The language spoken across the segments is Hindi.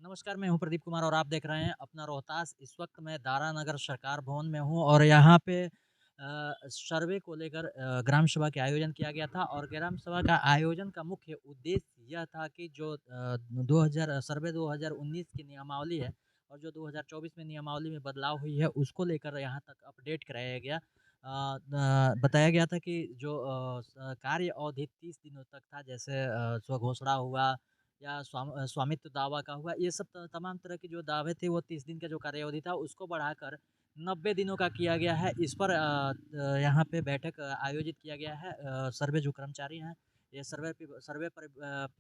नमस्कार, मैं हूँ प्रदीप कुमार और आप देख रहे हैं अपना रोहतास। इस वक्त मैं दारा नगर सरकार भवन में हूँ और यहाँ पे सर्वे को लेकर ग्राम सभा का आयोजन किया गया था और ग्राम सभा का आयोजन का मुख्य उद्देश्य यह था कि जो 2000 सर्वे 2019 की नियमावली है और जो 2024 में नियमावली में बदलाव हुई है उसको लेकर यहाँ तक अपडेट कराया गया। बताया गया था कि जो कार्य अवधि 30 दिनों तक था, जैसे स्वघोषणा हुआ या स्वामित्व दावा का हुआ, ये सब तमाम तरह के जो दावे थे वो 30 दिन का जो कार्यावधि था उसको बढ़ाकर 90 दिनों का किया गया है। इस पर यहाँ पे बैठक आयोजित किया गया है। सर्वे जो कर्मचारी हैं, ये सर्वे पर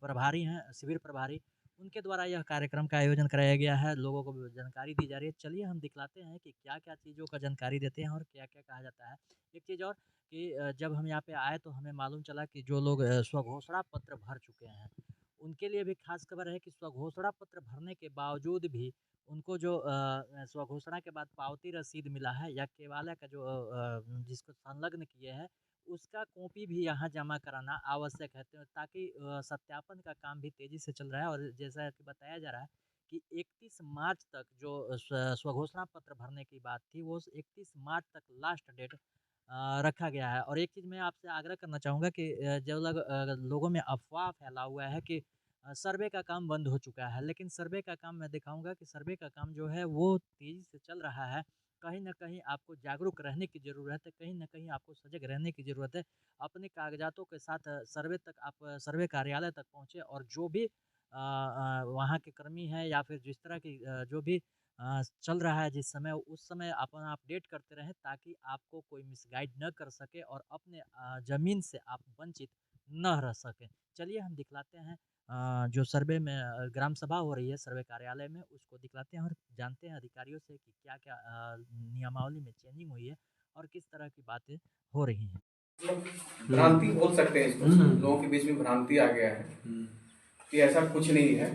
प्रभारी हैं, शिविर प्रभारी, उनके द्वारा यह कार्यक्रम का आयोजन कराया गया है। लोगों को जानकारी दी जा रही है। चलिए हम दिखलाते हैं कि क्या-क्या चीज़ों का जानकारी देते हैं और क्या-क्या कहा जाता है। एक चीज़ और कि जब हम यहाँ पे आए तो हमें मालूम चला कि जो लोग स्वघोषणा पत्र भर चुके हैं उनके लिए भी खास खबर है कि स्वघोषणा पत्र भरने के बावजूद भी उनको जो स्वघोषणा के बाद पावती रसीद मिला है या केवाला का जो जिसको संलग्न किए हैं उसका कॉपी भी यहाँ जमा कराना आवश्यक है, ताकि सत्यापन का काम भी तेजी से चल रहा है। और जैसा कि बताया जा रहा है कि 31 मार्च तक जो स्वघोषणा पत्र भरने की बात थी वो 31 मार्च तक लास्ट डेट रखा गया है। और एक चीज़ मैं आपसे आग्रह करना चाहूँगा कि लोगों में अफ़वाह फैला हुआ है कि सर्वे का काम बंद हो चुका है, लेकिन सर्वे का काम मैं दिखाऊँगा कि सर्वे का काम जो है वो तेज़ी से चल रहा है। कहीं न कहीं आपको जागरूक रहने की ज़रूरत है, कहीं न कहीं आपको सजग रहने की ज़रूरत है। अपने कागज़ातों के साथ सर्वे तक आप सर्वे कार्यालय तक पहुँचे और जो भी वहाँ के कर्मी हैं या फिर जिस तरह की जो भी चल रहा है जिस समय, उस समय अपना अपडेट करते रहें ताकि आपको कोई मिसगाइड ना कर सके और अपने ज़मीन से आप वंचित न रह सकें। चलिए हम दिखलाते हैं जो सर्वे में ग्राम सभा हो रही है सर्वे कार्यालय में, उसको दिखलाते हैं और जानते हैं अधिकारियों से कि क्या-क्या नियमावली में चेंजिंग हुई है और किस तरह की बातें हो रही हैं। मतलब भ्रांति बोल सकते हैं इसको। लोगों के बीच में भ्रांति आ गया है कि ऐसा कुछ नहीं है,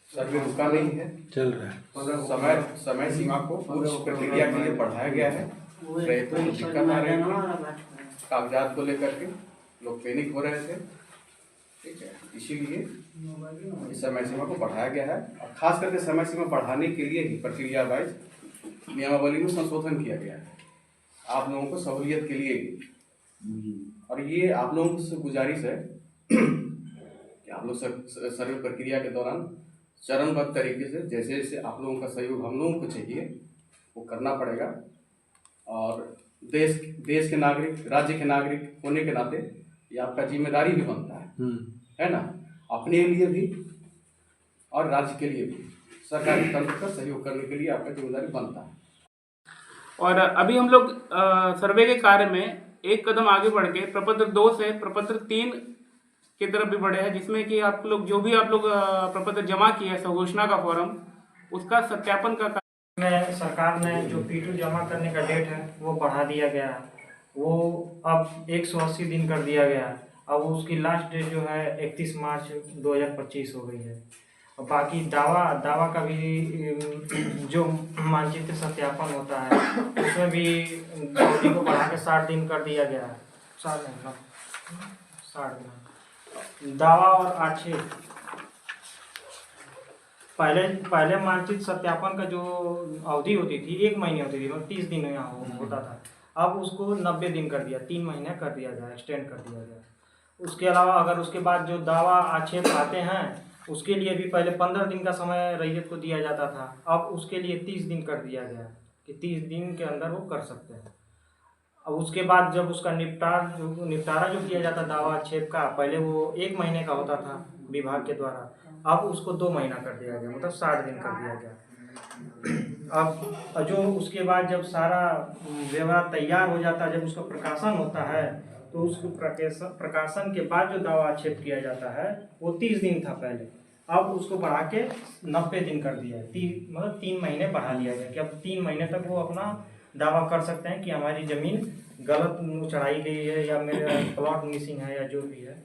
सर्वे रुका नहीं है, चल रहा है। समय समय सीमा को कुछ प्रक्रिया के लिए बढ़ाया गया है। रैयतों को दिक्कत आ रही थी कागजात को लेकर के, लोग पैनिक हो रहे थे, ठीक है, इसीलिए इस समय सीमा को बढ़ाया गया है। और खास करके समय सीमा बढ़ाने के लिए ही प्रक्रिया वाइज नियमावली में संशोधन किया गया है, आप लोगों को सहूलियत के लिए ही। और ये आप लोगों से गुजारिश है कि आप लोग सर्वे प्रक्रिया के दौरान चरणबद्ध तरीके से जैसे जैसे आप लोगों का सहयोग हम लोगों को चाहिए वो करना पड़ेगा। और देश के नागरिक, राज्य के नागरिक होने के नाते ये आपका जिम्मेदारी भी बनता है ना, अपने लिए भी और राज्य के लिए भी सरकारी तंत्र का सहयोग करने के लिए आपका जिम्मेदारी बनता है। और अभी हम लोग सर्वे के कार्य में एक कदम आगे बढ़ के प्रपत्र 2 से प्रपत्र 3 की तरफ भी बढ़े हैं, जिसमें कि आप लोग जो भी आप लोग प्रपत्र जमा किए हैं स्वघोषणा का फॉर्म, उसका सत्यापन का में सरकार ने जो P2 जमा करने का डेट है वो बढ़ा दिया गया है। वो अब 180 दिन कर दिया गया है। अब उसकी लास्ट डेट जो है 31 मार्च 2025 हो गई है। और बाकी दावा का भी जो मानचित्र सत्यापन होता है उसमें भी अवधि को बढ़ा के 60 दिन कर दिया गया है। 60 दिन दावा और आक्षेप। पहले मानचित्र सत्यापन का जो अवधि होती थी 1 महीने होती थी, मतलब 30 दिन यहाँ होता था। अब उसको 90 दिन कर दिया, 3 महीने कर दिया गया, एक्सटेंड कर दिया गया। उसके अलावा अगर उसके बाद जो दावा आक्षेप आते हैं उसके लिए भी पहले 15 दिन का समय रैयत को दिया जाता था, अब उसके लिए 30 दिन कर दिया गया कि 30 दिन के अंदर वो कर सकते हैं। अब उसके बाद जब उसका निपटारा जो किया जाता दावा आक्षेप का, पहले वो 1 महीने का होता था विभाग के द्वारा, अब उसको 2 महीना कर दिया गया, मतलब 60 दिन कर दिया गया। अब जो उसके बाद जब सारा ब्यौरा तैयार हो जाता है, जब उसका प्रकाशन होता है तो उसको प्रकाशन के बाद जो दावा आक्षेप किया जाता है वो 30 दिन था पहले, अब उसको बढ़ा के 90 दिन कर दिया है। मतलब 3 महीने बढ़ा लिया गया कि अब 3 महीने तक वो अपना दावा कर सकते हैं कि हमारी ज़मीन गलत चढ़ाई गई है या मेरा प्लॉट मिसिंग है या जो भी है।